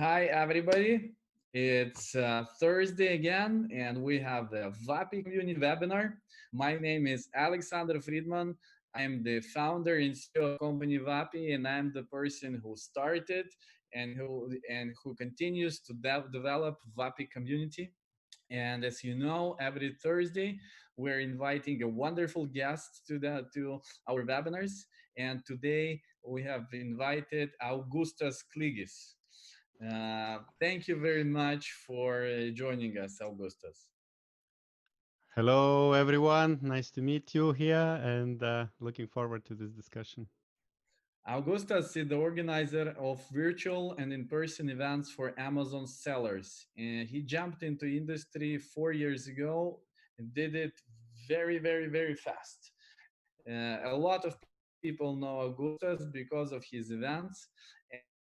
Hi, everybody. It's Thursday again, and we have the WAPI community webinar. My name is Alexander Fridman. I'm the founder and CEO of company WAPI, and I'm the person who started and who continues to develop WAPI community. And as you know, every Thursday we're inviting a wonderful guest to our webinars. And today we have invited Augustus Kliges. Thank you very much for joining us, Augustus. Hello, everyone. Nice to meet you here and looking forward to this discussion. Augustus is the organizer of virtual and in-person events for Amazon sellers. And he jumped into industry 4 years ago and did it very, very, very fast. A lot of people know Augustus because of his events,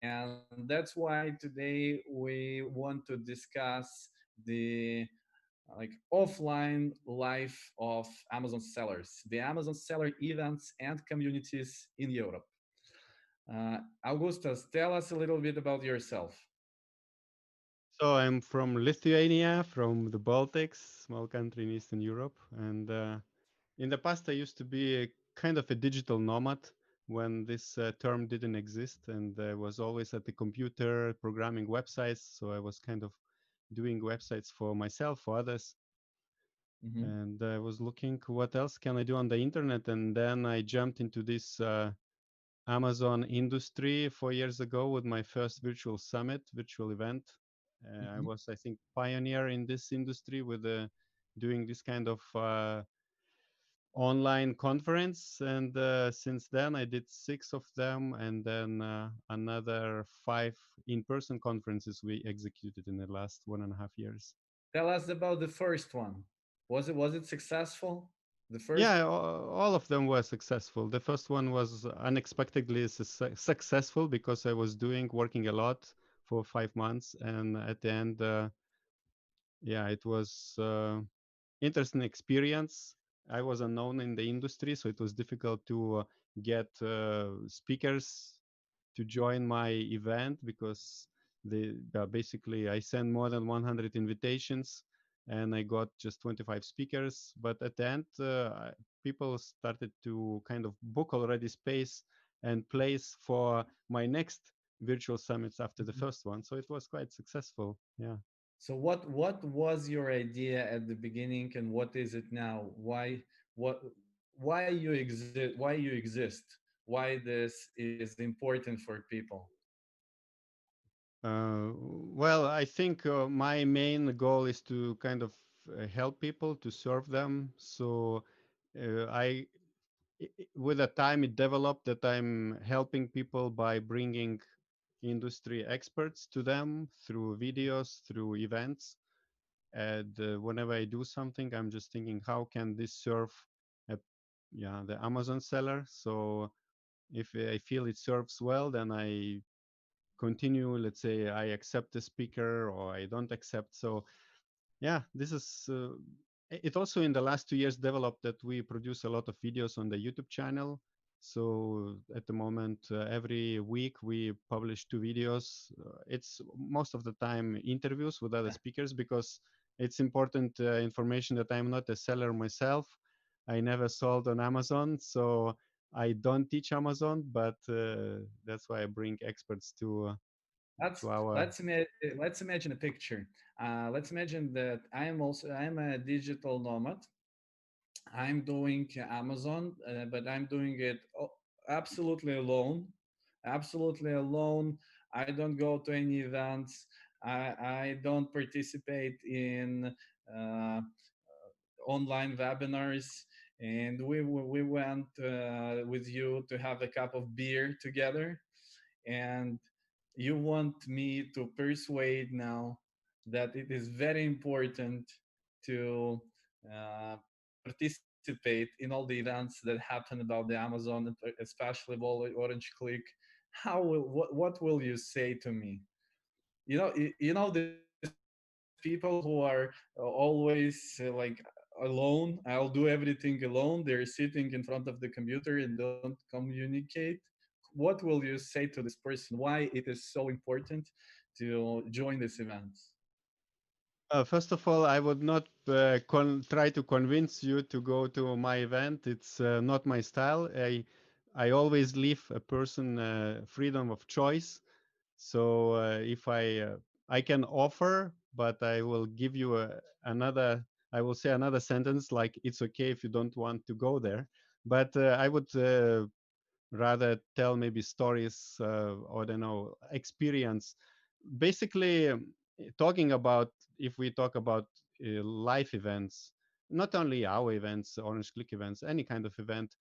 and that's why today we want to discuss the offline life of Amazon sellers, the Amazon seller events and communities in Europe. Augustus, tell us a little bit about yourself. So I'm from Lithuania, from the Baltics, small country in Eastern Europe. And in the past, I used to be a kind of a digital nomad when this term didn't exist. And I was always at the computer programming websites. So I was kind of doing websites for myself, for others. Mhm. And I was looking what else can I do on the internet. And then I jumped into this Amazon industry 4 years ago with my first virtual summit, virtual event. I Mhm. was, I think, pioneer in this industry with doing this kind of online conference. And since then, I did six of them, and then another five in-person conferences we executed in the last 1.5 years. Tell us about the first one. Was it successful? The first. Yeah, all of them were successful. The first one was unexpectedly successful because I was working a lot for 5 months, and at the end, yeah, it was interesting experience. I was unknown in the industry, so it was difficult to get speakers to join my event because basically I sent more than 100 invitations and I got just 25 speakers. But at the end, people started to kind of book already space and place for my next virtual summits after the Mhm. first one. So it was quite successful. Yeah. So what was your idea at the beginning, and what is it now? What why you exist? Why you exist? Why this is important for people? Well, I think my main goal is to kind of help people to serve them. So with the time, it developed that I'm helping people by bringing industry experts to them through videos, through events. And whenever I do something, I'm just thinking, how can this serve a, yeah, the Amazon seller? So if I feel it serves well, then I continue. Let's say I accept the speaker or I don't accept. So yeah, this is it also in the last 2 years developed that we produce a lot of videos on the YouTube channel. So at the moment, every week we publish two videos. It's most of the time interviews with other speakers because it's important information that I'm not a seller myself. I never sold on Amazon, so I don't teach Amazon, but that's why I bring experts Let's to our. let's imagine a picture. Let's imagine that I'm a digital nomad. I'm doing Amazon, but I'm doing it absolutely alone. Absolutely alone. I don't go to any events. I don't participate in online webinars. And we went with you to have a cup of beer together, and you want me to persuade now that it is very important to participate in all the events that happen about the Amazon, especially Orange Click. What will you say to me? These people who are always alone. I'll do everything alone. They're sitting in front of the computer and don't communicate. What will you say to this person? Why it is so important to join these events? First of all, I would not try to convince you to go to my event. It's not my style. I always leave a person freedom of choice. So if I can offer, but I will give you another. I will say another sentence like it's okay if you don't want to go there. But I would rather tell maybe stories or I don't know experience. Basically, talking about if we talk about live events, not only our events, Orange Click events, any kind of event.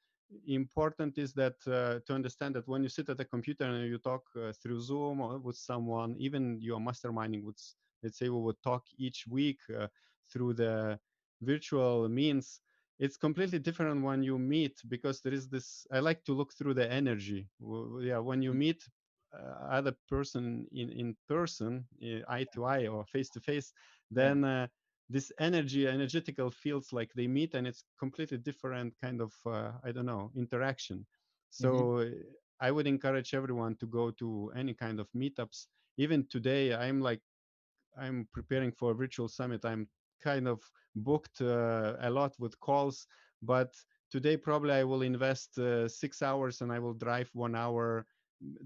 Important is that to understand that when you sit at a computer and you talk through Zoom or with someone, even you are masterminding with, let's say, we would talk each week through the virtual means. It's completely different when you meet because there is this. I like to look through the energy. Yeah, when you meet other person in person, eye to eye or face to face, Yeah. then this energetical feels like they meet, and it's completely different kind of I don't know interaction. Hmm. So I would encourage everyone to go to any kind of meetups. Even today, I'm preparing for a virtual summit. I'm kind of booked a lot with calls, but today probably I will invest 6 hours and I will drive 1 hour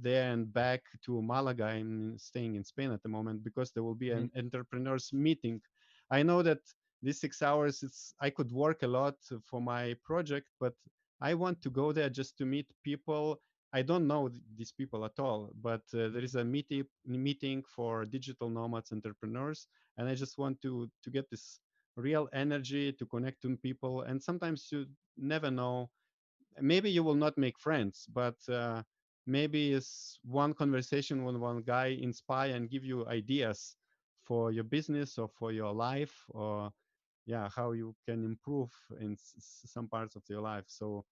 there and back to Malaga. I'm staying in Spain at the moment because there will be Hmm. an entrepreneurs meeting. I know that these 6 hours, it's I could work a lot for my project, but I want to go there just to meet people. I don't know these people at all, but there is a meeting for digital nomads entrepreneurs, and I just want to get this real energy to connect to people. And sometimes you never know. Maybe you will not make friends, but maybe it's one conversation with one guy inspire and give you ideas for your business or for your life or yeah how you can improve in some parts of your life. So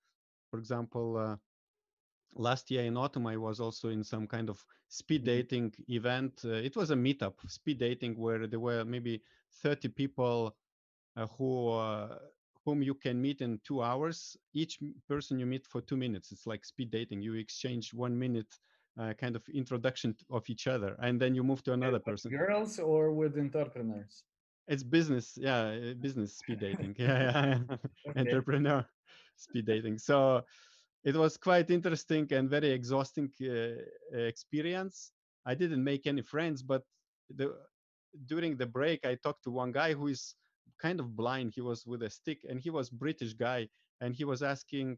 for example last year in autumn I was also in some kind of speed Hmm. dating event. It was a meetup speed dating where there were maybe 30 people who whom you can meet in 2 hours. Each person you meet for 2 minutes. It's like speed dating. You exchange 1 minute kind of introduction of each other, and then you move to another With person. girls or with entrepreneurs? It's business, yeah, business speed dating. Yeah, yeah. Okay. Entrepreneur speed dating. So it was quite interesting and very exhausting experience. I didn't make any friends, but the, during the break, I talked to one guy who is kind of blind. He was with a stick, and he was British guy, and he was asking.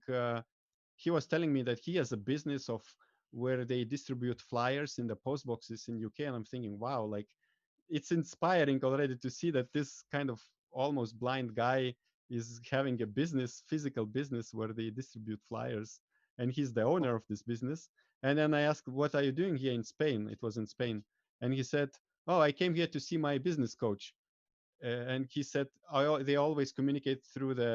He was telling me that he has a business of where they distribute flyers in the post boxes in UK, and I'm thinking, wow, like it's inspiring already to see that this kind of almost blind guy is having a business, physical business where they distribute flyers, and he's the owner of this business. And then I asked, "What are you doing here in Spain?" It was in Spain, and he said, "Oh, I came here to see my business coach." And he said they always communicate through the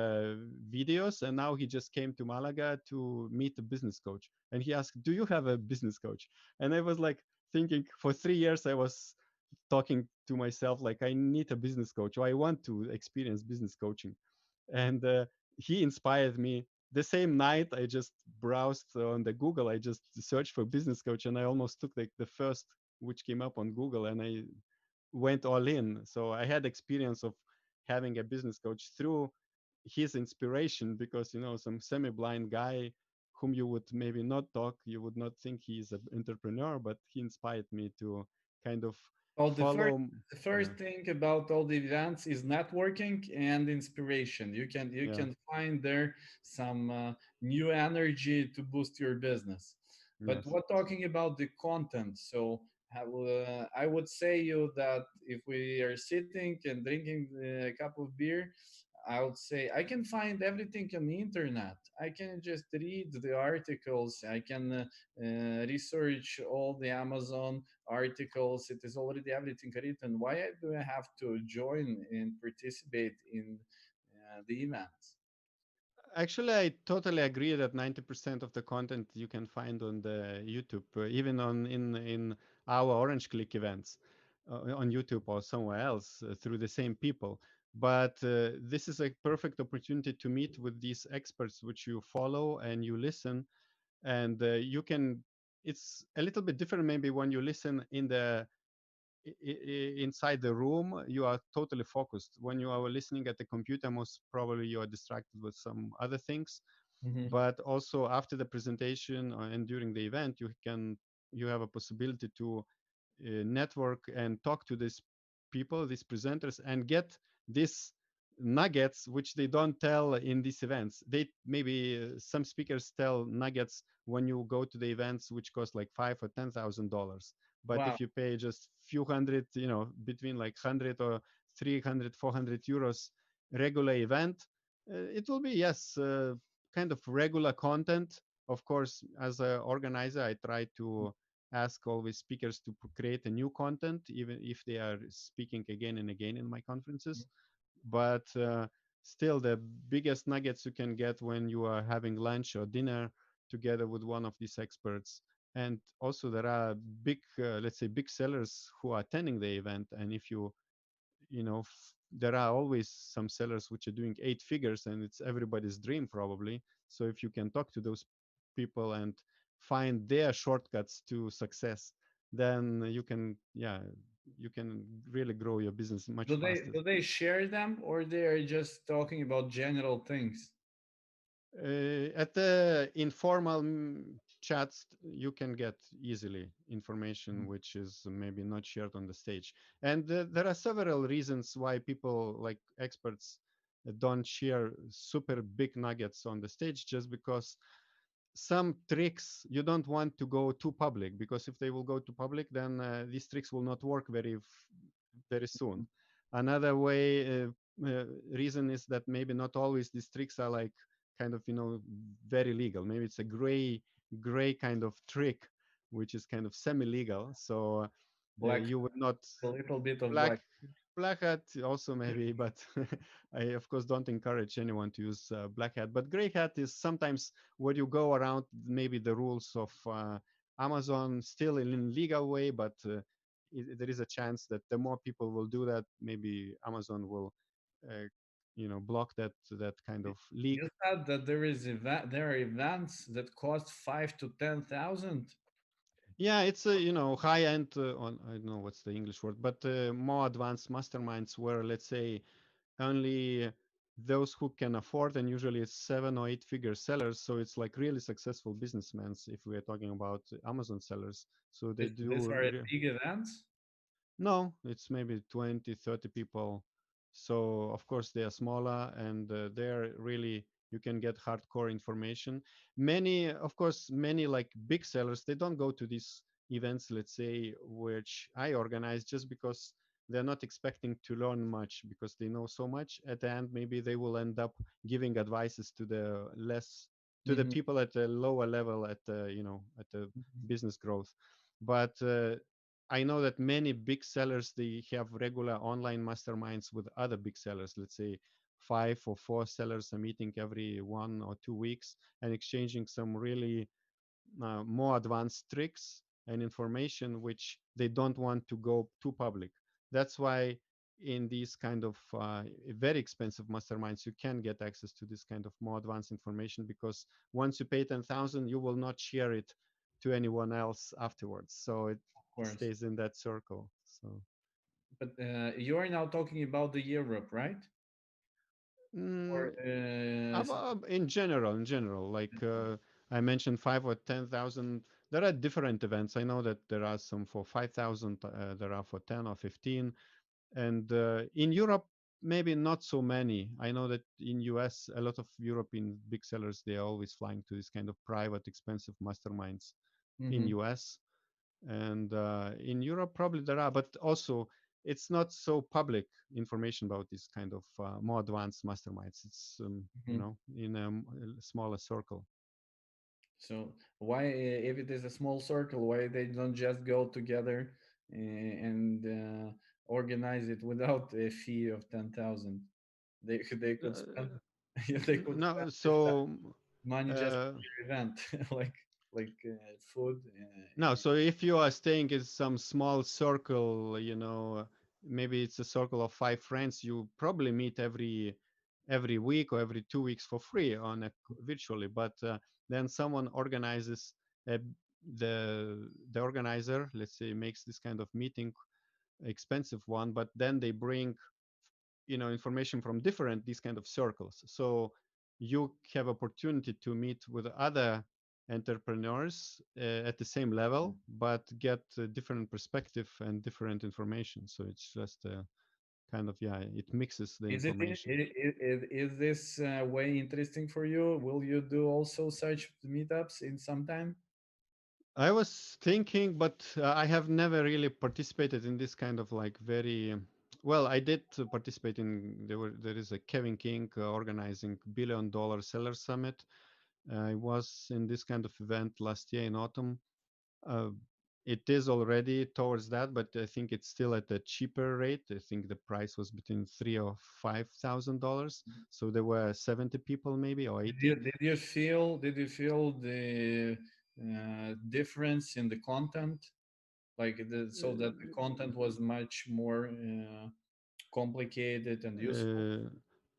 videos, and now he just came to Malaga to meet a business coach. And he asked, "Do you have a business coach?" And I was like thinking, for 3 years I was talking to myself like I need a business coach or I want to experience business coaching. And he inspired me. The same night I just browsed on the Google, I just searched for business coach, and I almost took the first which came up on Google, and I went all in. So I had experience of having a business coach through his inspiration, because some semi-blind guy whom you would maybe not talk, you would not think he's an entrepreneur, but he inspired me to kind of Well, follow. the Yeah, first thing about all the events is networking and inspiration. You yeah, can find there some new energy to boost your business. But yes. what talking about the content? So I would say you that if we are sitting and drinking a cup of beer, I would say I can find everything on the internet. I can just read the articles. I can research all the Amazon articles. It is already everything written. Why do I have to join and participate in the events? Actually, I totally agree that 90% of the content you can find on the YouTube, even on in our Orange Click events on YouTube or somewhere else through the same people. But this is a perfect opportunity to meet with these experts which you follow and you listen, and you can. It's a little bit different maybe when you listen in the inside the room, you are totally focused. When you are listening at the computer, most probably you are distracted with some other things. Hmm. But also after the presentation and during the event, you have a possibility to network and talk to these people, these presenters, and get these nuggets which they don't tell in these events. They maybe some speakers tell nuggets when you go to the events which cost like $5,000 or $10,000. But Wow. if you pay just few hundred, between like 100 or 300, 400 euros regular event, it will be, yes, kind of regular content. Of course, as an organizer, I try to ask always speakers to create a new content, even if they are speaking again and again in my conferences. But still, the biggest nuggets you can get when you are having lunch or dinner together with one of these experts. And also, there are big, let's say, big sellers who are attending the event. And if there are always some sellers which are doing 8 figures, and it's everybody's dream probably. So if you can talk to those people and find their shortcuts to success, then you can really grow your business much Do they faster. do they share them, or they are just talking about general things? At the informal chats, you can get easily information which is maybe not shared on the stage. And there are several reasons why people, like experts, don't share super big nuggets on the stage, just because some tricks you don't want to go too public, because if they will go to public, then these tricks will not work very soon. Another reason is that maybe not always these tricks are like kind of very legal. Maybe it's a gray kind of trick which is kind of semi-legal, so Black, you would not a little bit of black black. black hat also maybe, but I of course don't encourage anyone to use black hat. But gray hat is sometimes where you go around maybe the rules of Amazon still in a legal way, but there is a chance that the more people will do that, maybe Amazon will uh, block that kind of leak. You said that there are events that cost 5 to 10,000. Yeah, it's a high end on, I don't know what's the English word, but more advanced masterminds where, let's say, only those who can afford, and usually it's 7 or 8 figure sellers, so it's like really successful businessmen if we are talking about Amazon sellers. So they These do are big events. no, it's maybe 20, 30 people. So, of course, they are smaller, and they're really, you can get hardcore information. Of course, many like big sellers, they don't go to these events, let's say, which I organize, just because they're not expecting to learn much, because they know so much. At the end, maybe they will end up giving advices to the Hmm. people at a lower level, at the business growth. But I know that many big sellers, they have regular online masterminds with other big sellers. Let's say 5 or 4 sellers are meeting every 1 or 2 weeks and exchanging some really more advanced tricks and information which they don't want to go too public. That's why in these kind of very expensive masterminds, you can get access to this kind of more advanced information, because once you pay 10,000, you will not share it to anyone else afterwards. So it Of course. stays in that circle. So But you're now talking about the Europe, right? mm, Or in general, like I mentioned, 5 or 10,000. There are different events. I know that there are some for 5,000. There are for 10 or 15. And in Europe, maybe not so many. I know that in US, a lot of European big sellers, they are always flying to this kind of private, expensive masterminds in Mhm. US. And in Europe, probably there are, but also it's not so public information about this kind of more advanced masterminds. It's Mhm. in a smaller circle. So why, if it is a small circle, why they don't just go together and organize it without a fee of 10,000? They could spend Uh, they could no, spend this so money just uh, for your event, like food. No, so if you are staying in some small circle, maybe it's a circle of 5 friends, you probably meet every week or every 2 weeks for free on virtually. But then someone organizes, uh, the organizer, let's say, makes this kind of meeting expensive one, but then they bring, information from different these kind of circles. So you have opportunity to meet with other entrepreneurs at the same level, but get a different perspective and different information. So it's just kind of, yeah, it mixes the Is it information. is this way interesting for you? Will you do also such meetups in some time? I was thinking, but I have never really participated in this kind of like very well. I did participate in there is a Kevin King organizing $1 billion seller summit. I was in this kind of event last year in autumn. Uh, it is already towards that, but I think it's still at a cheaper rate. I think the price was between $3,000 or $5,000. So there were 70 people maybe or 80. Did you feel the difference in the content, like so that the content was much more complicated and useful? Uh,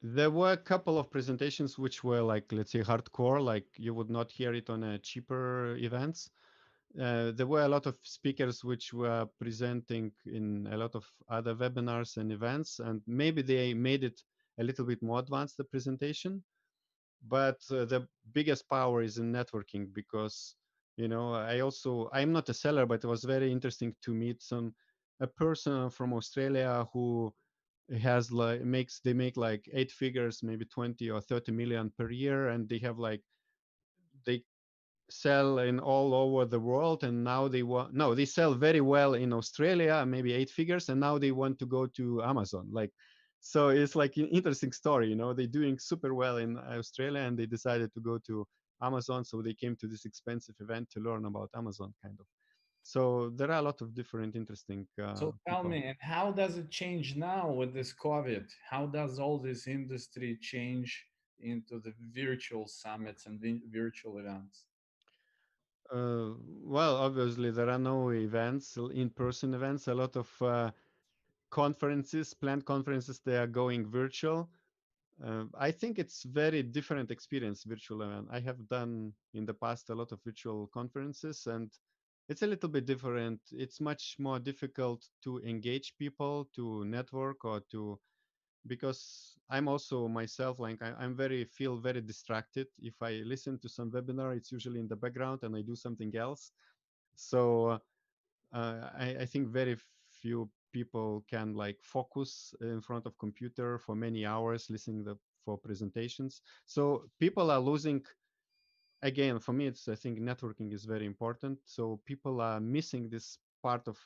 there were a couple of presentations which were like, let's say, hardcore, like you would not hear it on a cheaper events. There were a lot of speakers which were presenting in a lot of other webinars and events, and maybe they made it a little bit more advanced, the presentation. But the biggest power is in networking because, I'm not a seller, but it was very interesting to meet a person from Australia who has like they make like 8 figures, maybe 20 or 30 million per year, and they have like they sell in all over the world, and now they want no they sell very well in Australia, maybe 8 figures, and now they want to go to Amazon. Like, so it's like an interesting story. They're doing super well in Australia, and they decided to go to Amazon, so they came to this expensive event to learn about Amazon, kind of. So there are a lot of different interesting So tell people. me, and how does it change now with this COVID? How does all this industry change into the virtual summits and virtual events? Well, obviously there are no events, in-person events. A lot of conferences, planned conferences, they are going virtual. I think it's very different experience, virtual event. I have done in the past a lot of virtual conferences, and it's a little bit different. It's much more difficult to engage people, to network, or to because I'm also myself like I'm feel very distracted. If I listen to some webinar, it's usually in the background, and I do something else. So I think very few people can like focus in front of computer for many hours listening for presentations. So people are losing. Again, for me, I think networking is very important. So people are missing this part of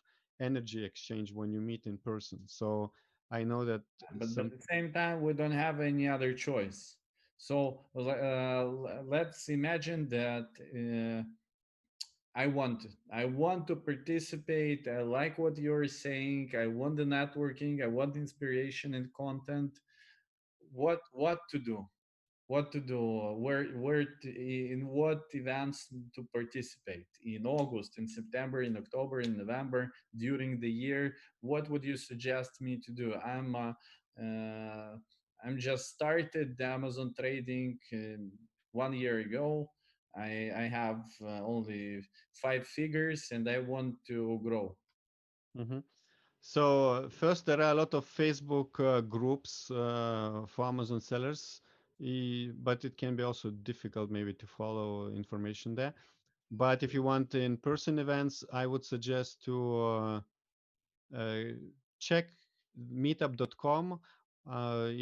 energy exchange when you meet in person. So I know that But some. at the same time, we don't have any other choice. So let's imagine that I want to participate. I like what you're saying. I want the networking. I want inspiration and content. What to do? What to do? In what events to participate? In August, in September, in October, in November, during the year? What would you suggest me to do? I'm just started Amazon trading 1 year ago. I have only 5 figures and I want to grow. Mhm. So first, there are a lot of Facebook groups for Amazon sellers, but it can be also difficult maybe to follow information there. But if you want in-person events, I would suggest to uh, check meetup.com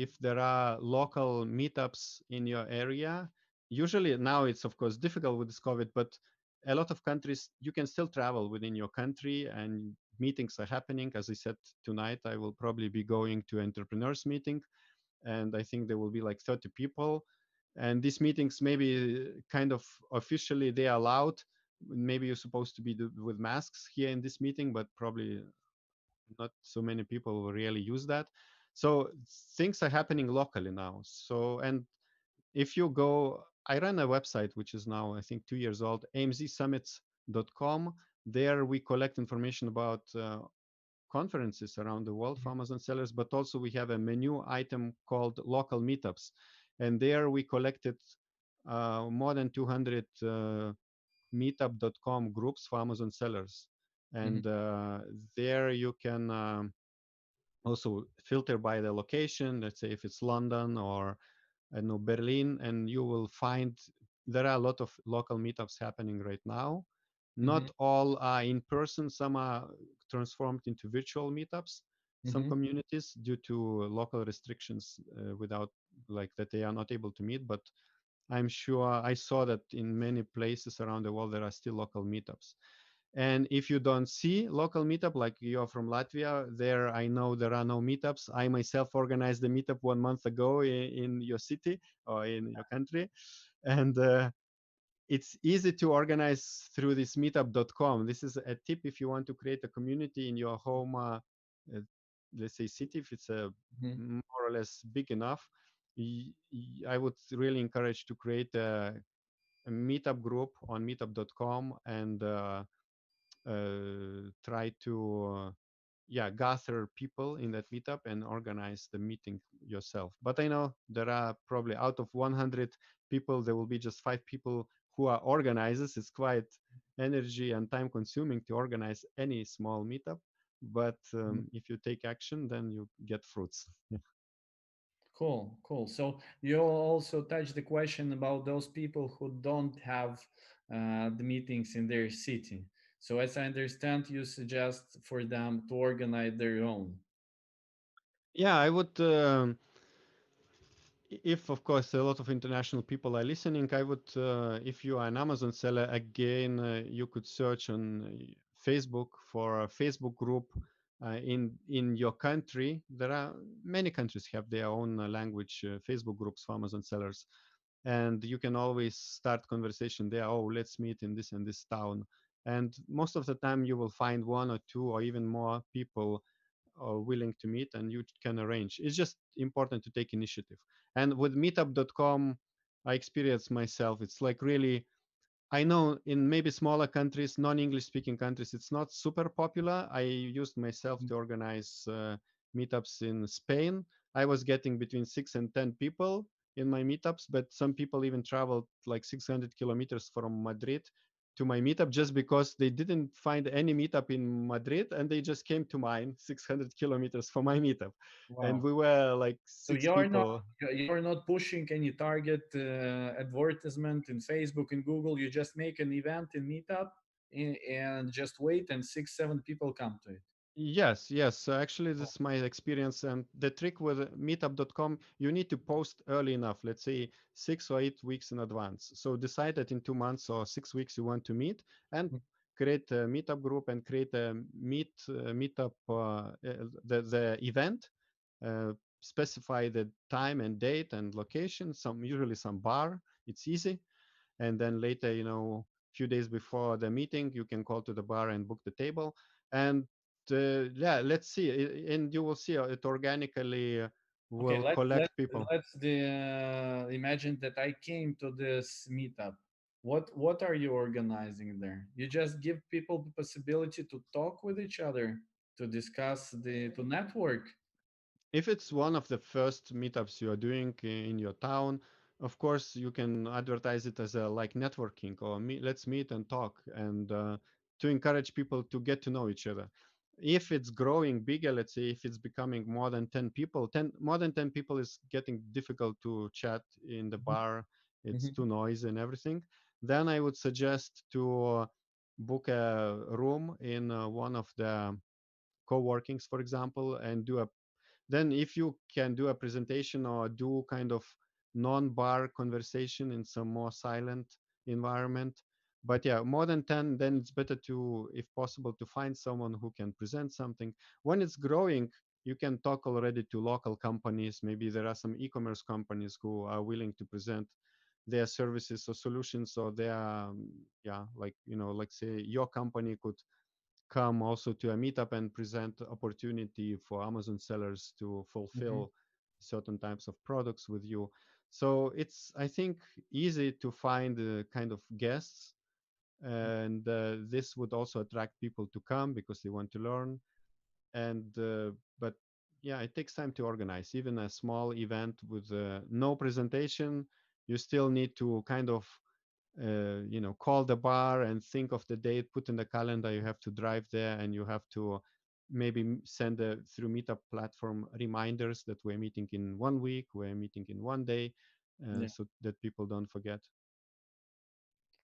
if there are local meetups in your area. Usually now it's of course difficult with this COVID, but a lot of countries you can still travel within your country and meetings are happening. As I said, tonight I will probably be going to entrepreneurs meeting, and I think there will be like 30 people. And these meetings maybe kind of officially they are allowed. Maybe you're supposed to be with masks here in this meeting, but probably not so many people will really use that. So things are happening locally now. So, and if you go, I run a website which is now I think 2 years old, amzsummits.com. There we collect information about conferences around the world for Amazon sellers, but also we have a menu item called local meetups, and there we collected more than 200 meetup.com groups for Amazon sellers. Mhm. and there you can also filter by the location. Let's say if it's London or I don't know, Berlin, and you will find there are a lot of local meetups happening right now. Mhm. Not all are in person. Some are transformed into virtual meetups. Some Mhm. communities, due to local restrictions, without like that they are not able to meet. But I'm sure I saw that in many places around the world there are still local meetups. And if you don't see local meetup, like you're from Latvia, there I know there are no meetups. I myself organized a meetup 1 month ago in your city or in your country, and it's easy to organize through this meetup.com. This is a tip if you want to create a community in your home, uh, let's say city, if it's a Mhm. more or less big enough. I would really encourage to create a meetup group on meetup.com and try to yeah, gather people in that meetup and organize the meeting yourself. But I know there are probably out of 100 people there will be just 5 people who are organizers. It's quite energy and time consuming to organize any small meetup, but Mhm. if you take action then you get fruits. Cool, cool. So you also touched the question about those people who don't have the meetings in their city. So as I understand, you suggest for them to organize their own. Yeah, I would if of course a lot of international people are listening, I would if you are an Amazon seller, again you could search on Facebook for a Facebook group in your country. There are many countries have their own language Facebook groups for Amazon sellers, and you can always start conversation there. Oh, let's meet in this and this town, and most of the time you will find one or two or even more people are willing to meet, and you can arrange. It's just important to take initiative. And with meetup.com, I experienced myself, it's like really, I know in maybe smaller countries, non-English speaking countries, it's not super popular. I used myself Mhm. to organize meetups in Spain. I was getting between 6 and 10 people in my meetups, but some people even traveled like 600 kilometers from Madrid to my meetup just because they didn't find any meetup in Madrid and they just came to mine 600 kilometers for my meetup. And Wow. we were like So six people. you're not pushing any target advertisement in Facebook and Google. You just make an event in Meetup and just wait, and six, seven people come to it. Yes, yes. Actually, Oh. this is my experience. And the trick with meetup.com, you need to post early enough, let's say 6 or 8 weeks in advance. So decide that in 2 months or 6 weeks you want to meet and create a meetup group and create a meetup, the event, specify the time and date and location, usually some bar. It's easy. And then later, few days before the meeting you can call to the bar and book the table. And yeah, let's see, and you will see it organically Okay, will collect people. imagine that I came to this meetup. What are you organizing there? You just give people the possibility to talk with each other, to discuss to network. If it's one of the first meetups you are doing in your town, of course you can advertise it as a like networking or let's meet and talk, and to encourage people to get to know each other. If it's growing bigger, let's say if it's becoming more than 10 people, 10 more than 10 people is getting difficult to chat in the bar. It's Mhm. too noisy and everything. Then I would suggest to book a room in one of the co-workings, for example, and do a then if you can do a presentation or do kind of non-bar conversation in some more silent environment. But yeah, more than 10, then it's better to, if possible, to find someone who can present something. When it's growing, you can talk already to local companies. Maybe there are some e-commerce companies who are willing to present their services or solutions, or their yeah, like like say your company could come also to a meetup and present opportunity for Amazon sellers to Mhm. fulfill certain types of products with you. So it's, I think, easy to find kind of guests, and this would also attract people to come because they want to learn. And but yeah, it takes time to organize even a small event with no presentation. You still need to kind of call the bar and think of the date, put in the calendar. You have to drive there, and you have to maybe send through Meetup platform reminders that we're meeting in 1 week, we're meeting in 1 day, Yeah. so that people don't forget.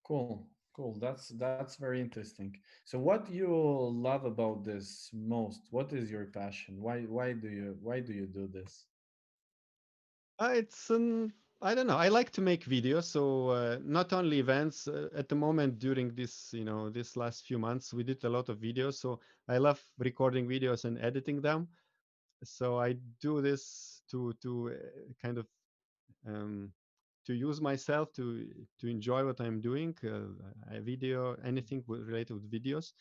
Cool. Cool. That's very interesting. So what you love about this most? What is your passion? Why do you do this? It's I don't know. I like to make videos, so not only events. At the moment, during this last few months, we did a lot of videos. So I love recording videos and editing them. So I do this to kind of um, to use myself to enjoy what I'm doing. A video, anything related with videos.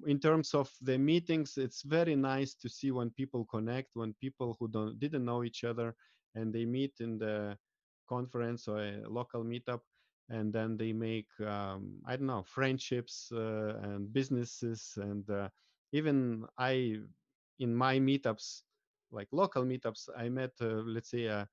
In terms of the meetings, it's very nice to see when people connect, when people who didn't know each other, and they meet in the conference or a local meetup, and then they make I don't know, friendships and businesses. And even I, in my meetups, like local meetups, I met let's say a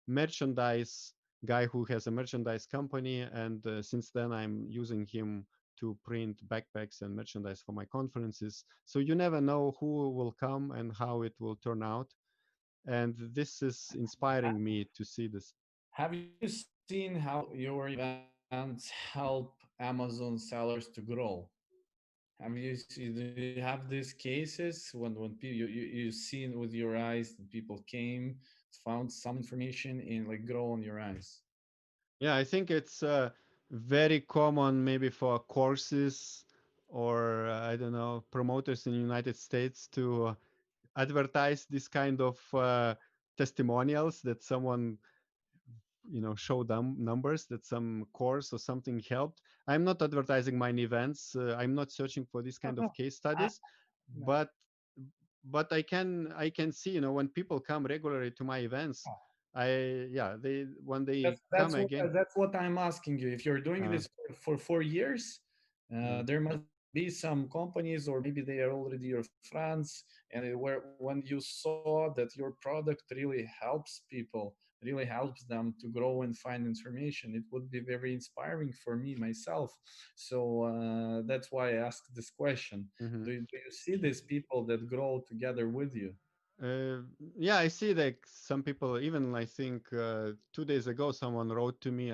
merchandise guy who has a merchandise company, and since then I'm using him to print backpacks and merchandise for my conferences. So you never know who will come and how it will turn out, and this is inspiring me to see this. Have you seen how your events help Amazon sellers to grow? Do you have these cases when people you seen with your eyes that people came, found some information and like grow on your eyes? Yeah, I think it's very common maybe for courses or I don't know, promoters in the United States to advertise this kind of testimonials that someone show them numbers that some course or something helped. I'm not advertising my events. I'm not searching for this No, kind no, of case studies, no. but I can see, when people come regularly to my events, I yeah they when they come again. That's what I'm asking you. If you're doing uh, this for 4 years, uh, there must be some companies, or maybe they are already your friends, and where when you saw that your product really helps people, really helps them to grow and find information, it would be very inspiring for me myself. So that's why I asked this question. mhm. Do you see these people that grow together with you? Uh, yeah, I see that some people, even I think 2 days ago, someone wrote to me.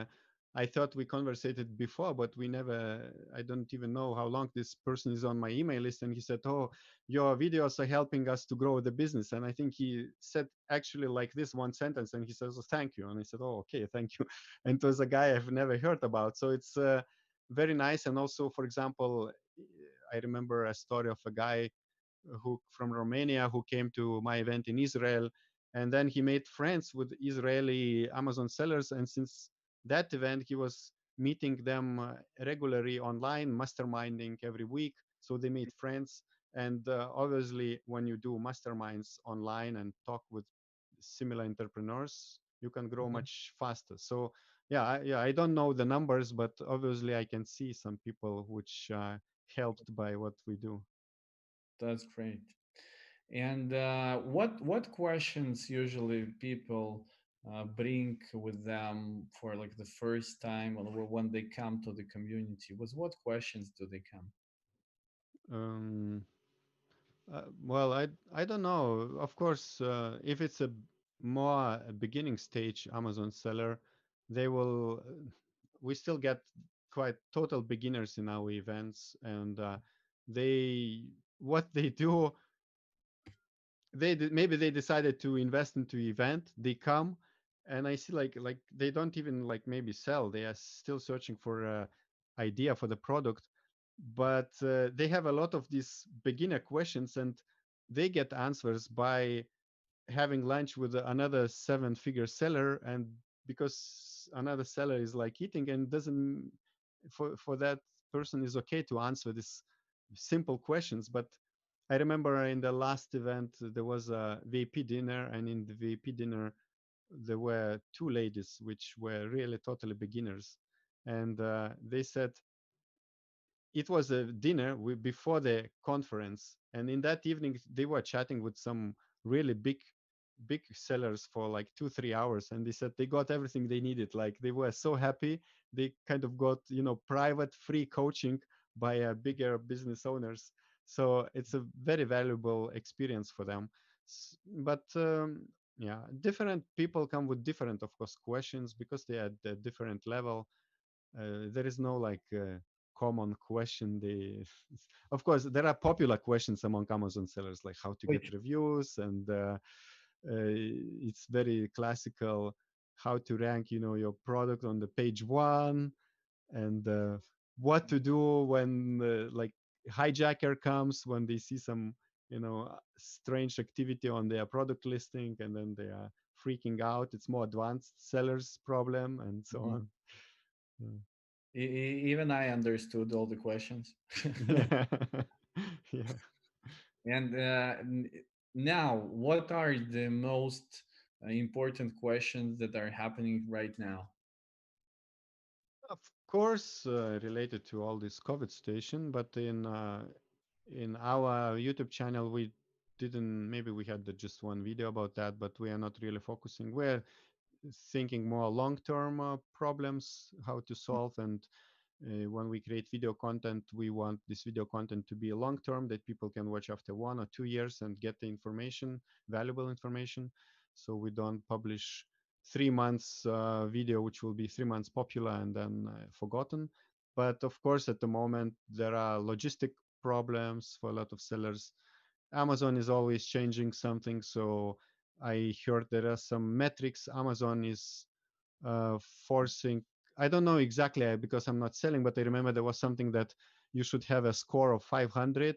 I thought we conversated before, but we never, I don't even know how long this person is on my email list. And he said, "Oh, your videos are helping us to grow the business." And I think he said actually like this one sentence, and he says, "Oh, thank you." And I said, "Oh, okay, thank you." And it was a guy I've never heard about. So it's very nice. And also, for example, I remember a story of a guy who from Romania who came to my event in Israel, and then he made friends with Israeli Amazon sellers. And since that event, he was meeting them regularly online, masterminding every week. So they made friends. And obviously, when you do masterminds online and talk with similar entrepreneurs, you can grow much faster. So I don't know the numbers, but obviously I can see some people which helped by what we do. That's great. And what questions usually people bring with them for like the first time, or when they come to the community? With what questions do they come? Um, well, I don't know. Of course, if it's a more a beginning stage Amazon seller, they will. We still get quite total beginners in our events, and they what they do. Maybe they decided to invest into event. They come, and I see like they don't even like maybe sell. They are still searching for a idea for the product, but they have a lot of these beginner questions, and they get answers by having lunch with another seven-figure seller. And because another seller is like eating and doesn't, for that person is okay to answer these simple questions. But I remember in the last event there was a VIP dinner, and in the VIP dinner there were two ladies which were really totally beginners, and they said it was a dinner before the conference, and in that evening they were chatting with some really big big sellers for like 2 3 hours, and they said they got everything they needed. Like they were so happy. They kind of got, private free coaching by bigger business owners. So it's a very valuable experience for them. But yeah, different people come with different, of course, questions because they are at a different level. There is no like common question. They of course there are popular questions among Amazon sellers, like how to Oh, get reviews, and it's very classical, how to rank your product on the page one, and what to do when like hijacker comes, when they see some strange activity on their product listing, and then they are freaking out. It's more advanced sellers problem, and so mhm. on. Yeah. Even I understood all the questions. Yeah. Yeah. And now, what are the most important questions that are happening right now? Of course, related to all this COVID situation, but in our YouTube channel, we didn't. Maybe we had just one video about that, but we are not really focusing. We're thinking more long-term problems, how to solve, and when we create video content, we want this video content to be long term, that people can watch after 1 or 2 years and get the information, valuable information. So we don't publish 3 months video which will be 3 months popular and then forgotten. But of course, at the moment there are logistic problems for a lot of sellers. Amazon is always changing something. So I heard there are some metrics Amazon is uh, forcing. I don't know exactly because I'm not selling, but I remember there was something that you should have a score of 500,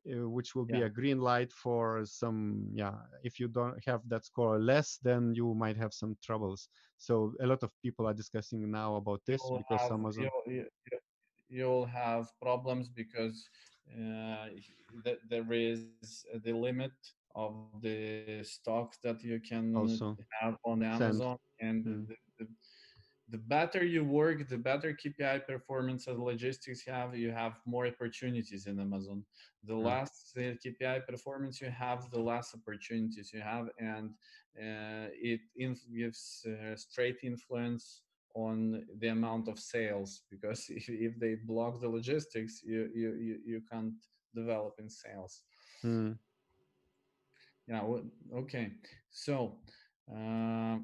which will be Yeah, a green light for some. Yeah, if you don't have that score less, then you might have some troubles. So a lot of people are discussing now about this you'll because have Amazon you'll have problems because there is the limit of the stocks that you can also have on Amazon, send. and Mm, the better you work, the better KPI performance and logistics you have more opportunities in Amazon. The mm, less KPI performance you have, the less opportunities you have, and gives straight influence on the amount of sales, because if they block the logistics, you can't develop in sales. mm. Yeah, okay. So uh,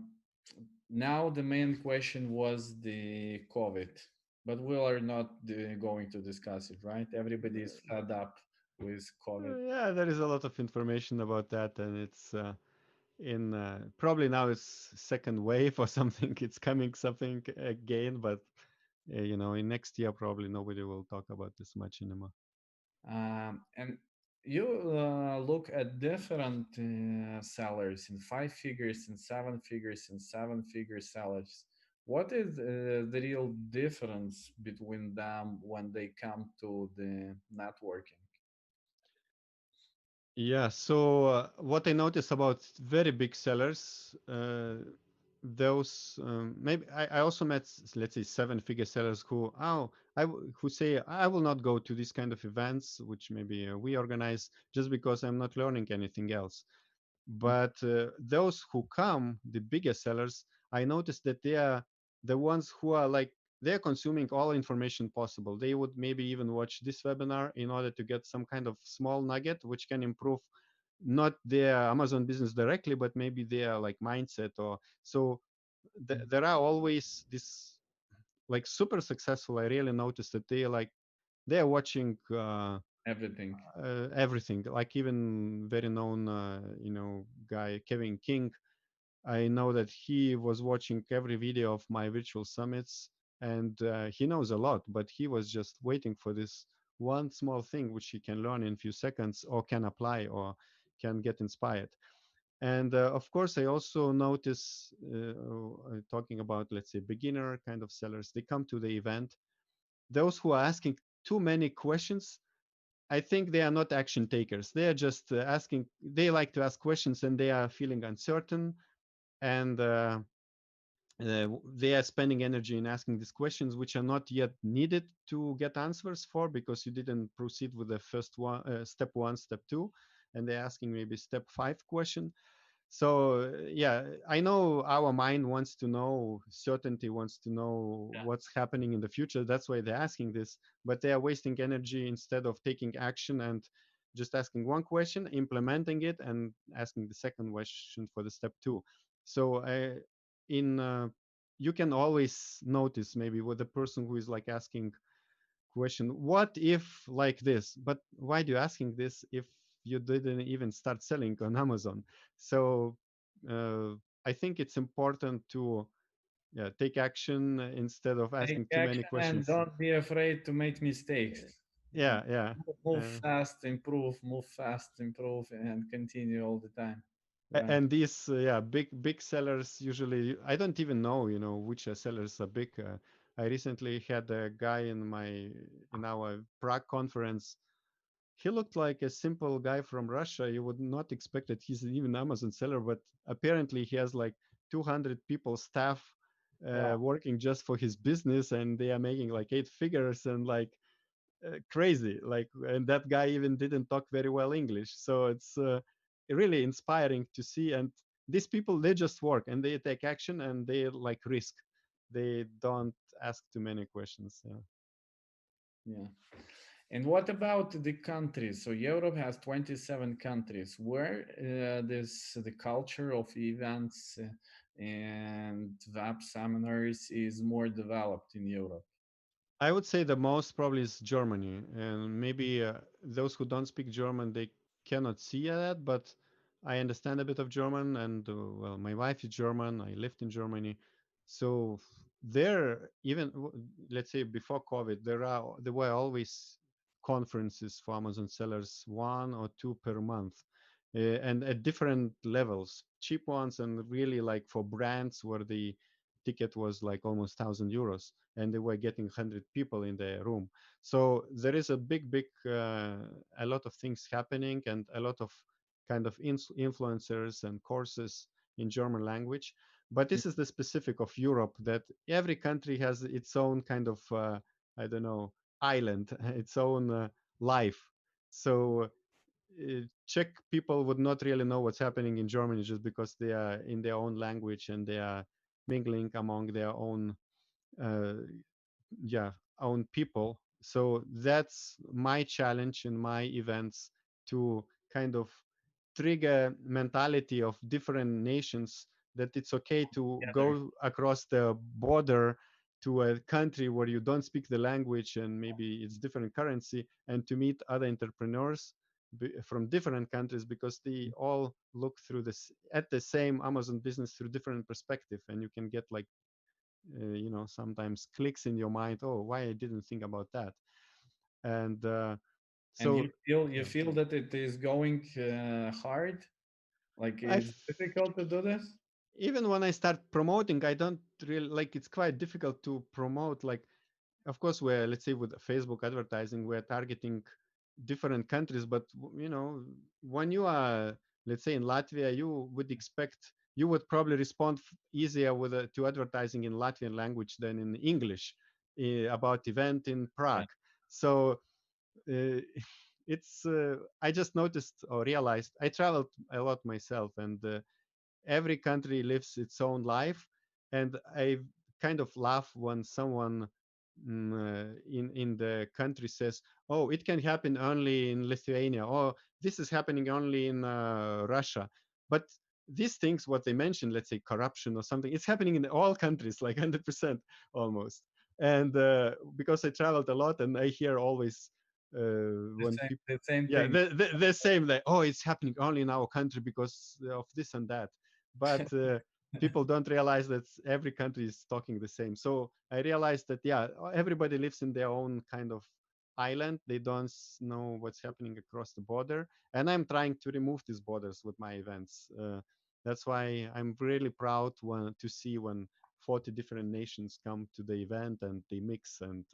now the main question was the COVID, but we are not going to discuss it, right? Everybody is fed up with COVID. Yeah, there is a lot of information about that, and it's in probably now it's second wave or something. It's coming something again, but in next year probably nobody will talk about this much anymore. And you look at different sellers in 5 figures, in 7 figures, in 7 figure sellers. What is the real difference between them when they come to the networking? Yeah, so what I noticed about very big sellers, those maybe I also met, let's say, 7 figure sellers who say I will not go to these kind of events which maybe we organize, just because I'm not learning anything else. But those who come, the bigger sellers, I noticed that they are the ones who are like, they're consuming all information possible. They would maybe even watch this webinar in order to get some kind of small nugget which can improve not their Amazon business directly, but maybe their like mindset. Or so there are always this like super successful. I really noticed that they're watching Everything. everything. Like even very known guy Kevin King, I know that he was watching every video of my virtual summits, and he knows a lot, but he was just waiting for this one small thing which he can learn in a few seconds, or can apply, or can get inspired. And of course, I also notice, talking about, let's say, beginner kind of sellers, they come to the event. Those who are asking too many questions, I think they are not action takers. They are just asking, they like to ask questions and they are feeling uncertain, and they are spending energy in asking these questions which are not yet needed to get answers for, because you didn't proceed with the first one, step one, step two, and they're asking maybe step five question. So yeah, I know our mind wants to know certainty, wants to know what's happening in the future. That's why they're asking this, but they are wasting energy instead of taking action and just asking one question, implementing it, and asking the second question for the step two. So in you can always notice maybe with the person who is like asking question, what if like this, but why do you asking this if you didn't even start selling on Amazon? So uh, I think it's important to, yeah, take action instead of Take asking too many action and questions. don't be afraid to make mistakes. Yeah, yeah. Move uh, fast, improve, move fast, improve, and continue all the time. Right. and these yeah, big sellers, usually I don't even know, which sellers are big. I recently had a guy in our Prague conference. He looked like a simple guy from Russia. You would not expect that he's even Amazon seller, but apparently he has like 200 people staff Wow. working just for his business, and they are making like 8 figures and like crazy. Like, and that guy even didn't talk very well English. So it's really inspiring to see. And these people, they just work and they take action and they like risk. They don't ask too many questions. Yeah. Yeah. And what about the countries? So Europe has 27 countries. Where this the culture of events and VAP seminars is more developed in Europe? I would say the most probably is Germany, and maybe those who don't speak German, they cannot see that. But I understand a bit of German, and well, my wife is German. I lived in Germany, so there, even let's say before COVID, there were always conferences for Amazon sellers, one or two per month, and at different levels, cheap ones, and really like for brands where the ticket was like almost 1,000 euros, and they were getting 100 people in the room. So there is a big a lot of things happening, and a lot of kind of influencers and courses in German language. But this is the specific of Europe, that every country has its own kind of I don't know, island, its own life. So Czech people would not really know what's happening in Germany just because they are in their own language and they are mingling among their own uh, yeah, own people. So that's my challenge in my events, to kind of trigger mentality of different nations, that it's okay to Together. go across the border to a country where you don't speak the language and maybe it's different currency, and to meet other entrepreneurs from different countries, because they all look through this at the same Amazon business through different perspective, and you can get like sometimes clicks in your mind, oh, why I didn't think about that. And And so you yeah, feel that it is going hard, like I it's difficult to do this. even when I start promoting, I don't really like, it's quite difficult to promote. Like, of course, we're, let's say, with Facebook advertising, we're targeting different countries, but when you are, let's say, in Latvia, you would expect, you would probably respond easier with to advertising in Latvian language than in English about event in Yeah. Prague. So uh, it's I just noticed or realized, I traveled a lot myself, and every country lives its own life, and I kind of laugh when someone in the country says, oh, it can happen only in Lithuania, or this is happening only in Russia. But these things, what they mentioned, let's say corruption or something, it's happening in all countries, like 100% almost. And because I traveled a lot, and I hear always when people, The same yeah, thing. the same, like, oh, it's happening only in our country because of this and that. But people don't realize that every country is talking the same. So I realized that, yeah, everybody lives in their own kind of island. They don't know what's happening across the border, and I'm trying to remove these borders with my events. That's why I'm really proud to see when 40 different nations come to the event and they mix, and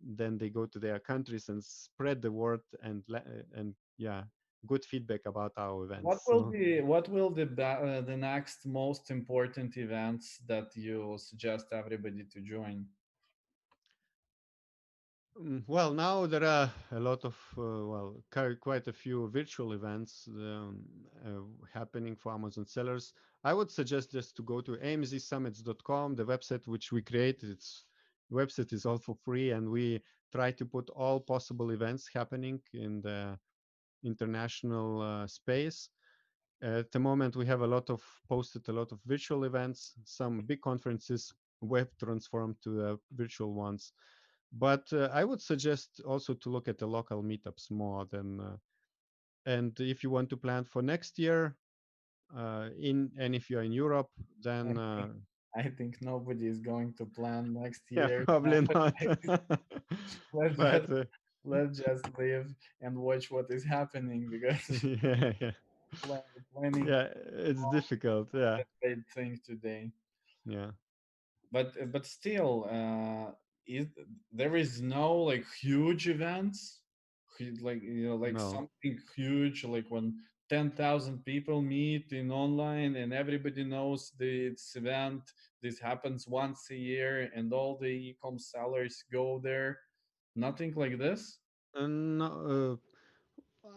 then they go to their countries and spread the word, and yeah, good feedback about our events. So What will the next most important events that you suggest everybody to join? Well, now there are a lot of, quite a few virtual events happening for Amazon sellers. I would suggest just to go to amzsummits.com, the website which we created. Its website is all for free, and we try to put all possible events happening in the international space. At the moment, we have posted a lot of virtual events, some big conferences, web transformed to virtual ones. But I would suggest also to look at the local meetups more than. And if you want to plan for next year, and if you're in Europe, I then think I think nobody is going to plan next yeah, year. probably not. Let's just But let's just live and watch what is happening because yeah, yeah, planning yeah, it's difficult. Yeah, a great thing today. yeah, But still, is there is no like huge events, like like no. something huge, like when 10,000 people meet in online and everybody knows this event. This happens once a year, and all the e-com sellers go there. Nothing like this. No,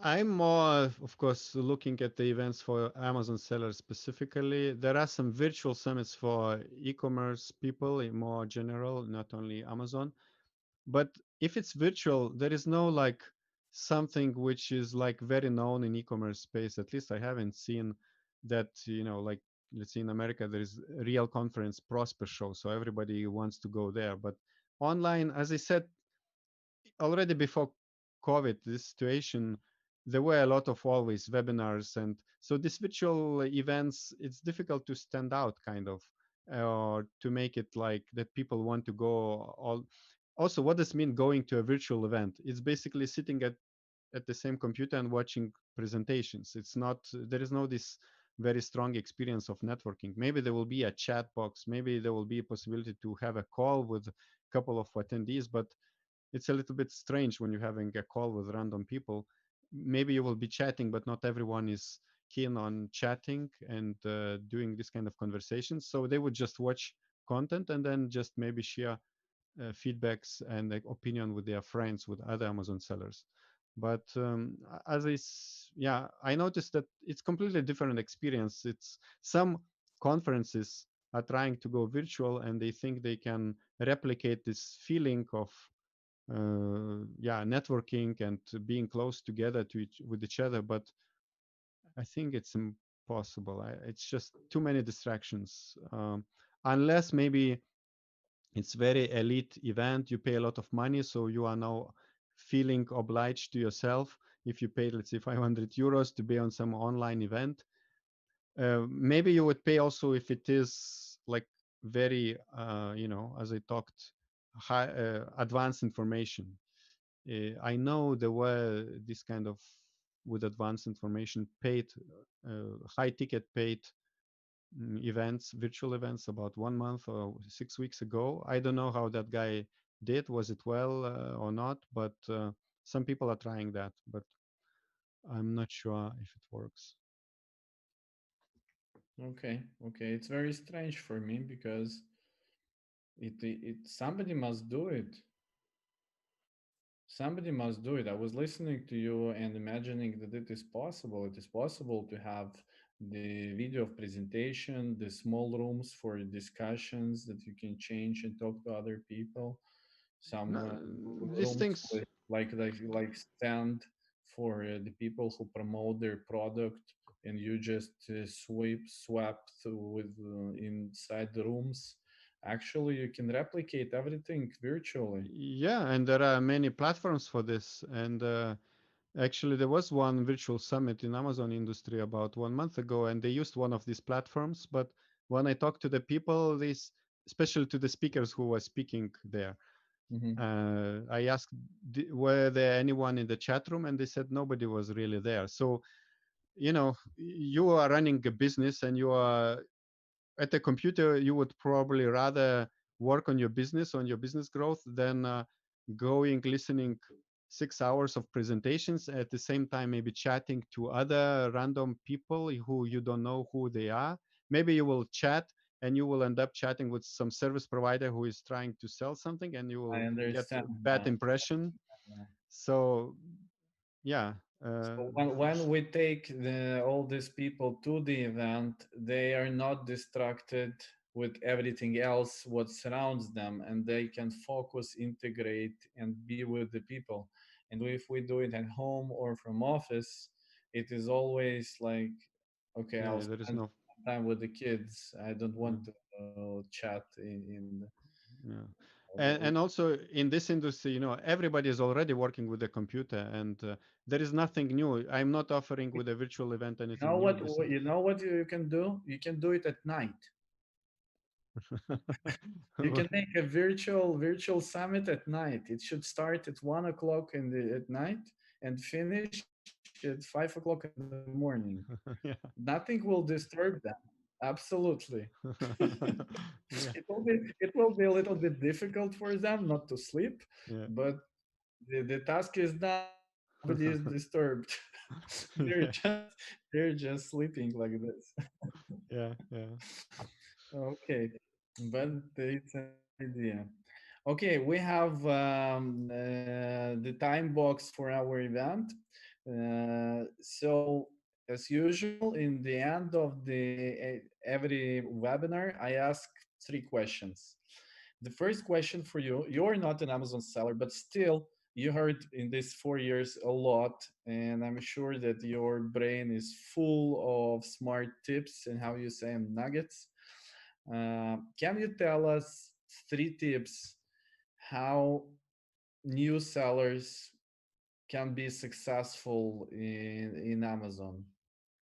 I'm more, of course, looking at the events for Amazon sellers specifically. There are some virtual summits for e-commerce people in more general, not only Amazon. But if it's virtual, there is no like something which is like very known in e-commerce space. At least I haven't seen that, like let's say in America, there is a real conference Prosper show. So everybody wants to go there. But online, as I said, already before COVID, this situation, there were a lot of always webinars. And so these virtual events, it's difficult to stand out kind of, or to make it like that people want to go all. Also, what does mean going to a virtual event? It's basically sitting at the same computer and watching presentations. It's not, there is no this very strong experience of networking. Maybe there will be a chat box, maybe there will be a possibility to have a call with a couple of attendees, but it's a little bit strange when you're having a call with random people. Maybe you will be chatting, but not everyone is keen on chatting and doing this kind of conversations. So they would just watch content and then just maybe share feedbacks and like, opinion with their friends, with other Amazon sellers. But yeah, I noticed that it's completely different experience. It's some conferences are trying to go virtual and they think they can replicate this feeling of yeah, networking and being close together with each other, but I think it's impossible. It's just too many distractions, unless maybe it's very elite event, you pay a lot of money, so you are now feeling obliged to yourself. If you pay, let's say, 500 euros to be on some online event, maybe you would pay also if it is like very as I talked, high advanced information. I know there were this kind of, with advanced information, paid high ticket paid events, virtual events, about 1 month or 6 weeks ago. I don't know how that guy did. Was it well or not? But some people are trying that, but I'm not sure if it works. Okay, okay. It's very strange for me because it somebody must do it. Somebody must do it. I was listening to you and imagining that it is possible. It is possible to have the video of presentation, the small rooms for discussions that you can change and talk to other people. Some No, these rooms things, with like stand for the people who promote their product, and you just swap through with inside the rooms. Actually, you can replicate everything virtually. yeah, and there are many platforms for this. And actually, there was one virtual summit in Amazon industry about 1 month ago, and they used one of these platforms. But when I talked to the people, especially to the speakers who were speaking there, Mhm. I asked, were there anyone in the chat room? And they said nobody was really there. So, you are running a business and you are at the computer, you would probably rather work on your business growth than going, listening 6 hours of presentations at the same time, maybe chatting to other random people who you don't know who they are. Maybe you will chat and you will end up chatting with some service provider who is trying to sell something, and you I will get understand. a bad impression. Yeah. So yeah, So when we take all these people to the event, they are not distracted with everything else what surrounds them, and they can focus, integrate, and be with the people. And if we do it at home or from office, it is always like, okay, I'll yeah, there is spend no, time with the kids. I don't yeah, want to chat in yeah. with, And also in this industry, everybody is already working with a computer, and there is nothing new. I'm not offering with a virtual event you know anything new. what This you know what you can do? You can do it at night. You can make a virtual summit at night. It should start at 1 o'clock at night and finish at 5 o'clock in the morning. Yeah. Nothing will disturb them. Absolutely. Yeah, It will be a little bit difficult for them not to sleep, yeah. but the task is done. Nobody is disturbed. they're Yeah, just they're just sleeping like this. yeah, yeah, Okay, but it's an idea. Okay, we have the time box for our event. So, as usual, in the end of every webinar, I ask three questions. The first question for you: you're not an Amazon seller, but still, you heard in these 4 years a lot, and I'm sure that your brain is full of smart tips and how you say them, nuggets. Can you tell us three tips how new sellers can be successful in Amazon?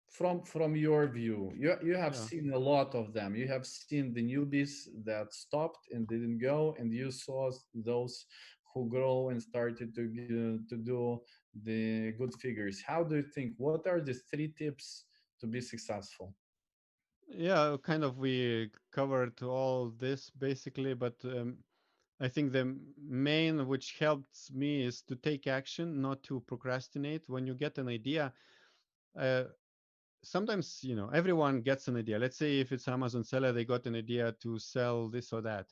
From your view, you have yeah. seen a lot of them. You have seen the newbies that stopped and didn't go, and you saw those who grow and started to do the good figures. How do you think? What are the three tips to be successful? Yeah, kind of we covered all this basically, but I think the main which helps me is to take action, not to procrastinate. When you get an idea, uh, sometimes everyone gets an idea. Let's say if it's Amazon seller, they got an idea to sell this or that.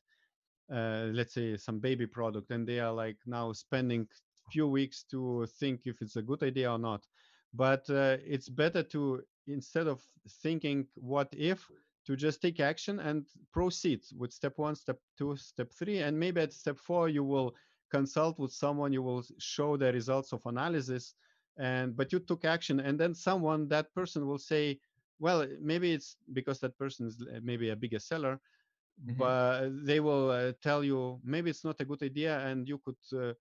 Let's say some baby product, and they are like now spending few weeks to think if it's a good idea or not. But it's better to, instead of thinking what if, to just take action and proceed with step one, step two, step three, and maybe at step four you will consult with someone, you will show the results of analysis, and but you took action, and then someone, that person will say, well, maybe it's because that person is maybe a bigger seller, Hmm. but they will tell you maybe it's not a good idea and you could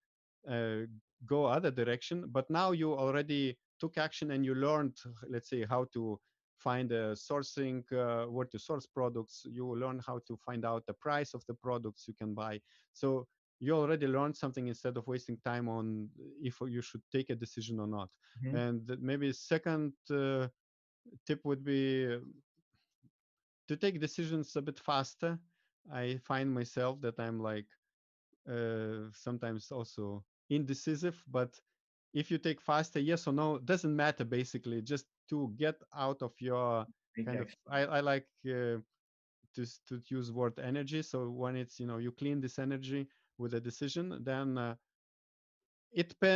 uh, go other direction. But now you already took action and you learned, let's say, how to find a sourcing, where to source products. You learn how to find out the price of the products you can buy. So you already learned something instead of wasting time on if you should take a decision or not. Hmm. And maybe second tip would be to take decisions a bit faster. I find myself that I'm like sometimes also indecisive, but if you take faster, yes or no, doesn't matter basically, just to get out of your Take kind of, action. I like to use word energy. So when it's, you clean this energy with a decision, then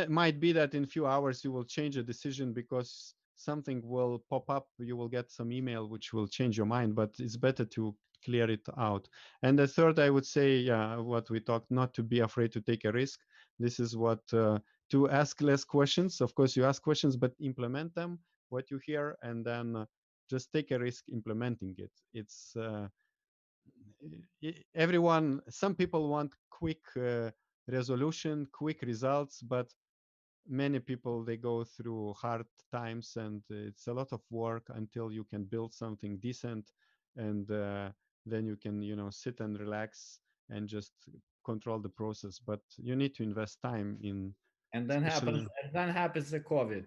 might be that in few hours you will change a decision because something will pop up, you will get some email which will change your mind, but it's better to clear it out. And the third, I would say, yeah, what we talked, not to be afraid to take a risk. This is what to ask less questions. Of course you ask questions, but implement them, what you hear, and then just take a risk implementing it. It's everyone, some people want quick resolution, quick results, but many people, they go through hard times, and it's a lot of work until you can build something decent, and then you can, sit and relax and just control the process. But you need to invest time in, and then happens especially and then happens the COVID.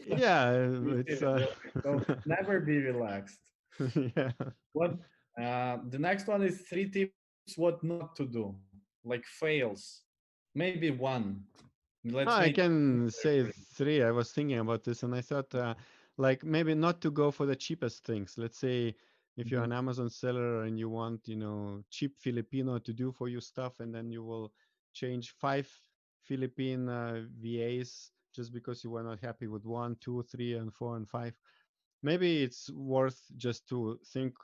yeah, You it's did it. So never be relaxed. yeah. What the next one is three tips what not to do, like fails. Maybe one. Let's I make it can simpler say for you. three. I was thinking about this, and I thought, like maybe not to go for the cheapest things. Let's say if you're Mhm. an Amazon seller and you want, cheap Filipino to do for you stuff, and then you will change five Philippine VAs just because you were not happy with one, two, three, and four and five. Maybe it's worth just to think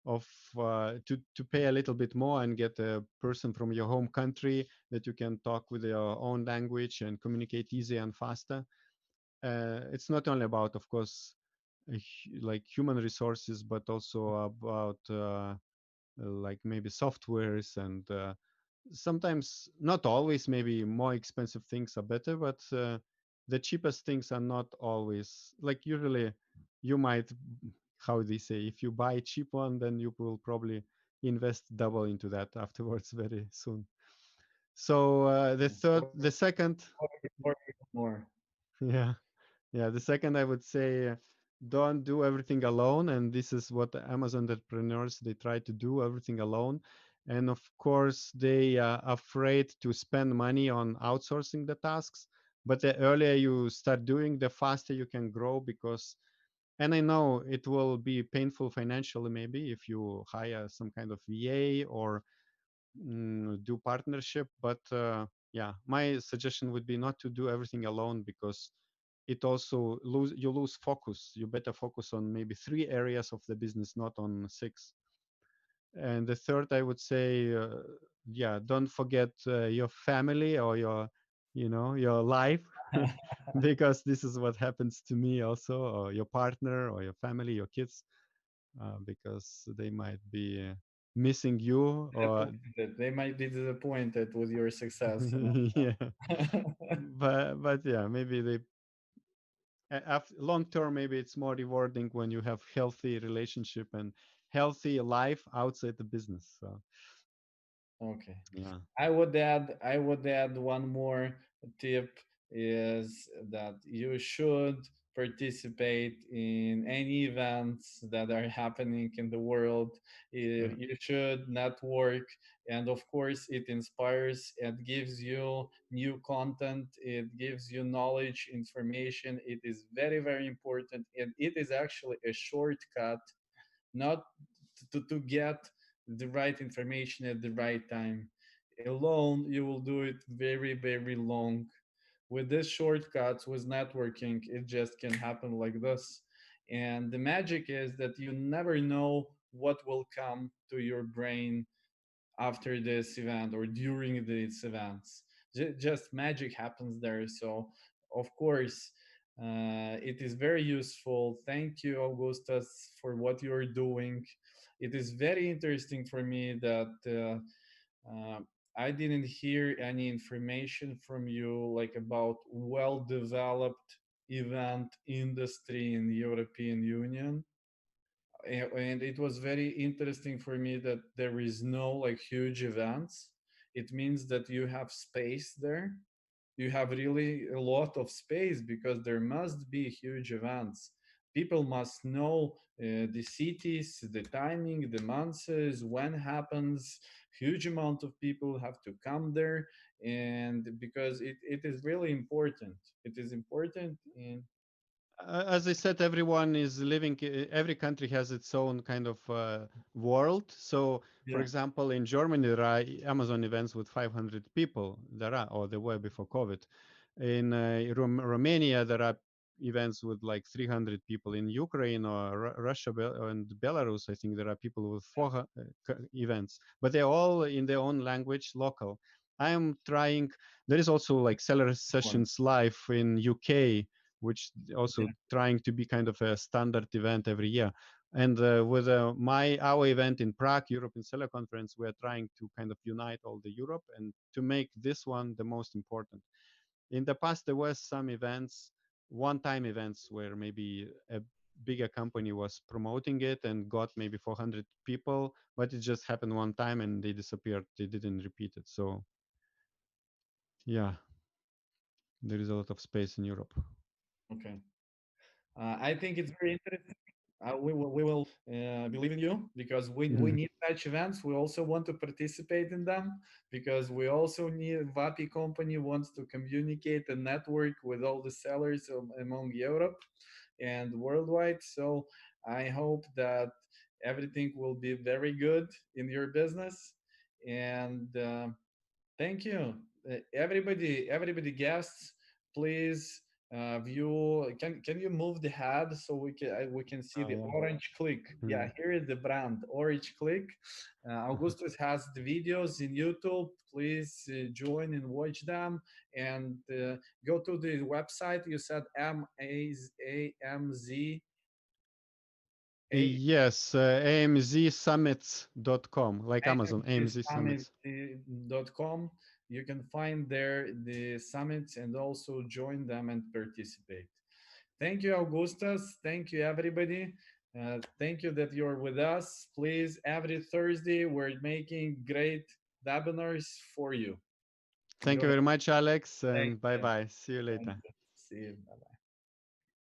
of to pay a little bit more and get a person from your home country that you can talk with your own language and communicate easier and faster. It's not only about, of course, like human resources, but also about like maybe softwares and sometimes, not always, maybe more expensive things are better, but the cheapest things are not always, like, usually you might, how they say, if you buy a cheap one, then you will probably invest double into that afterwards very soon. So the second, Or more. yeah, yeah, the second I would say, don't do everything alone, and this is what Amazon entrepreneurs, they try to do everything alone, and of course they are afraid to spend money on outsourcing the tasks. But the earlier you start doing, the faster you can grow, because, and I know it will be painful financially maybe if you hire some kind of VA or do partnership, but yeah, my suggestion would be not to do everything alone, because it also you lose focus. You better focus on maybe three areas of the business, not on six. And the third, I would say, yeah, don't forget your family or your life, because this is what happens to me also, or your partner or your family, your kids, because they might be missing you, or Disappointed. They might be disappointed with your success. yeah, but yeah, maybe they long term, maybe it's more rewarding when you have healthy relationship and healthy life outside the business. So Okay. yeah. I would add one more tip is that you should participate in any events that are happening in the world. Yeah. You should network, and of course it inspires, it gives you new content, it gives you knowledge, information. It is very, very important, and it is actually a shortcut, not to get the right information at the right time. Alone, you will do it very, very long. With this shortcuts, with networking, it just can happen like this. And the magic is that you never know what will come to your brain after this event or during these events. Just magic happens there. So, of course, it is very useful. Thank you, Augustus, for what you're doing. It is very interesting for me that I didn't hear any information from you like about well-developed event industry in the European Union. And it was very interesting for me that there is no like huge events. It means that you have space there. You have really a lot of space because there must be huge events. People must know the cities, the timing, the months, when happens. Huge amount of people have to come there, and because it is really important. It is important in As I said, everyone is living, every country has its own kind of world. So, for yeah. example, in Germany, there are Amazon events with 500 people. There are, or there were before COVID. In Romania, there are events with like 300 people. In Ukraine or Russia and Belarus, I think there are people with 400 events, but they're all in their own language, local. I'm trying. There is also like seller One. sessions live in UK, which Yeah. also trying to be kind of a standard event every year. And with our event in Prague, European Seller Conference, we're trying to kind of unite all the Europe and to make this one the most important. In the past, there was some events, one-time events, where maybe a bigger company was promoting it and got maybe 400 people, but it just happened one time and they disappeared. They didn't repeat it. So yeah, there is a lot of space in Europe. Okay. I think it's very interesting. We will believe in you because we need such events. We also want to participate in them because we also need WAPI company wants to communicate and network with all the sellers among Europe and worldwide. So I hope that everything will be very good in your business. And thank you. Everybody guests, please view. Can you move the head so we can see Oh, the yeah. orange click? Yeah, Hmm. here is the brand, orange click. Augustus has the videos in YouTube. Please join and watch them. And go to the website. You said Yes, amzsummits.com, like Amazon, AMZ Summits. amzsummit.com. You can find there the summits and also join them and participate. Thank you, Augustas. Thank you, everybody. Thank you that you're with us. Please, every Thursday, we're making great webinars for you. Thank you Good. very much, Alex, Thank and bye you. bye. See you Thank later. you. See you. Bye.